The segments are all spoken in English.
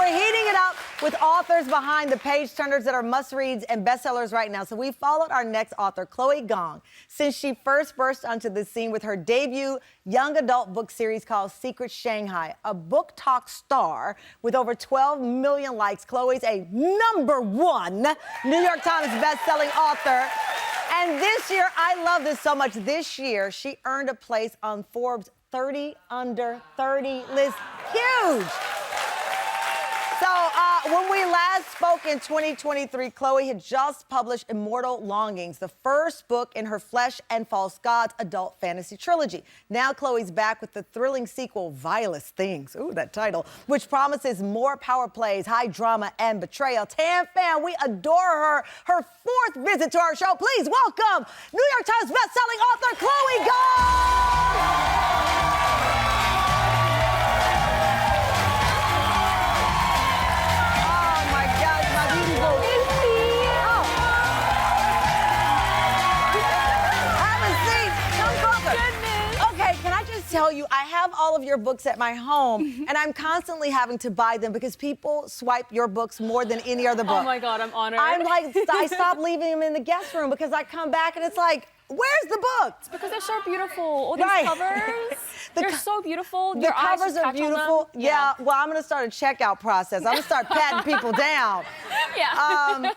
we're heating it up with authors behind the page turners that are must-reads and bestsellers right now. So we followed our next author, Chloe Gong, since she first burst onto the scene with her debut young adult book series called Secret Shanghai. A book talk star with over 12 million likes, Chloe's a #1 New York Times bestselling author. And this year, I love this so much. This year, she earned a place on Forbes 30 Under 30 list. Huge. So when we last spoke in 2023, Chloe had just published Immortal Longings, the first book in her Flesh and False Gods adult fantasy trilogy. Now Chloe's back with the thrilling sequel, Vilest Things, ooh, that title, which promises more power plays, high drama, and betrayal. Tam fam, we adore her. Her 4th visit to our show. Please welcome New York Times bestselling author Chloe Gong! Tell you, I have all of your books at my home, and I'm constantly having to buy them because people swipe your books more than any other book. Oh my God, I'm honored. I'm like, I stopped leaving them in the guest room because I come back and it's like, where's the book? It's because they're so beautiful. All these covers, they're so beautiful. The covers are beautiful. Yeah, well, I'm gonna start a checkout process. I'm gonna start patting people down. Yeah.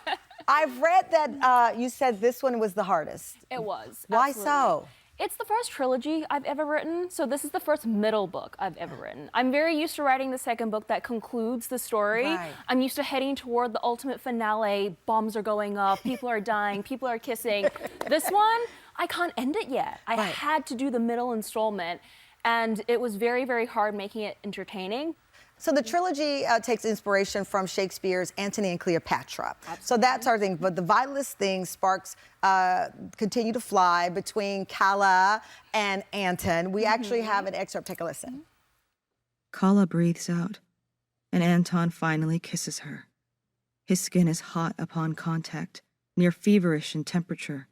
I've read that you said this one was the hardest. It was. Why absolutely. so? It's the first trilogy I've ever written, so this is the first middle book I've ever written. I'm very used to writing the second book that concludes the story. Right. I'm used to heading toward the ultimate finale. Bombs are going off, people are dying, people are kissing. This one, I can't end it yet. I had to do the middle installment, and it was very, very hard making it entertaining. So the trilogy takes inspiration from Shakespeare's Antony and Cleopatra. Absolutely. So that's our thing. But the Vilest Things sparks continue to fly between Kala and Anton. We actually have an excerpt. Take a listen. Kala breathes out, and Anton finally kisses her. His skin is hot upon contact, near feverish in temperature.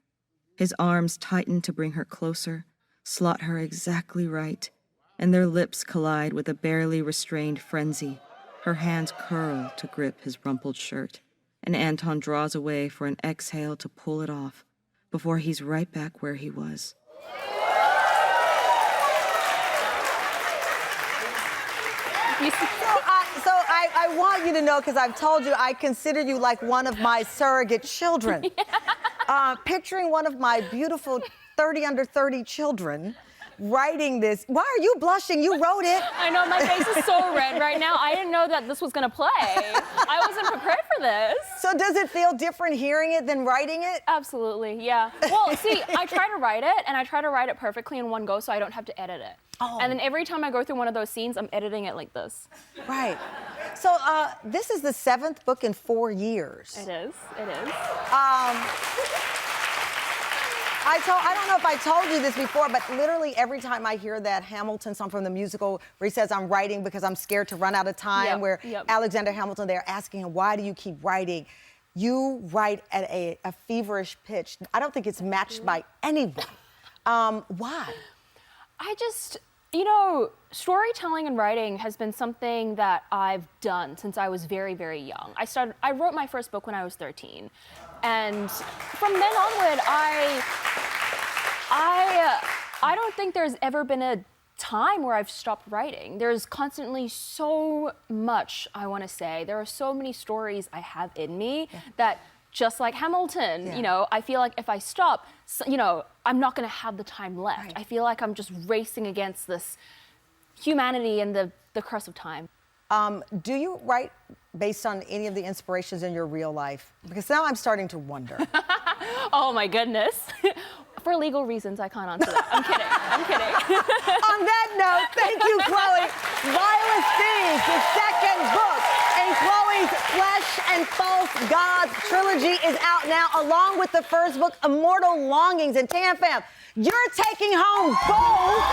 His arms tighten to bring her closer, slot her exactly right, and their lips collide with a barely restrained frenzy. Her hands curl to grip his rumpled shirt, and Anton draws away for an exhale to pull it off before he's right back where he was. So I want you to know, because I've told you, I consider you like one of my surrogate children. Picturing one of my beautiful 30 under 30 children writing this. Why are you blushing? You wrote it. I know, my face is so red right now. I didn't know that this was gonna play. I wasn't prepared for this. So does it feel different hearing it than writing it? Absolutely, yeah. Well, see, I try to write it, and I try to write it perfectly in one go so I don't have to edit it. Oh. And then every time I go through one of those scenes, I'm editing it like this. Right. So this is the 7th book in 4 years. It is, it is. I don't know if I told you this before, but literally every time I hear that Hamilton song from the musical where he says, I'm writing because I'm scared to run out of time, where Alexander Hamilton, they're asking him, why do you keep writing? You write at a feverish pitch. I don't think it's matched by anyone. Why? I just, you know, storytelling and writing has been something that I've done since I was very, very young. I wrote my first book when I was 13. And from then onward, I don't think there's ever been a time where I've stopped writing. There's constantly so much I want to say. There are so many stories I have in me that, just like Hamilton, you know, I feel like if I stop, you know, I'm not going to have the time left. Right. I feel like I'm just racing against this humanity and the curse of time. Do you write based on any of the inspirations in your real life? Because now I'm starting to wonder. Oh my goodness. For legal reasons, I can't answer that. I'm kidding. I'm kidding. On that note, thank you, Chloe. Vilest Things, the second book in Chloe's Flesh and False Gods trilogy, is out now, along with the first book, Immortal Longings. And Tam fam, you're taking home both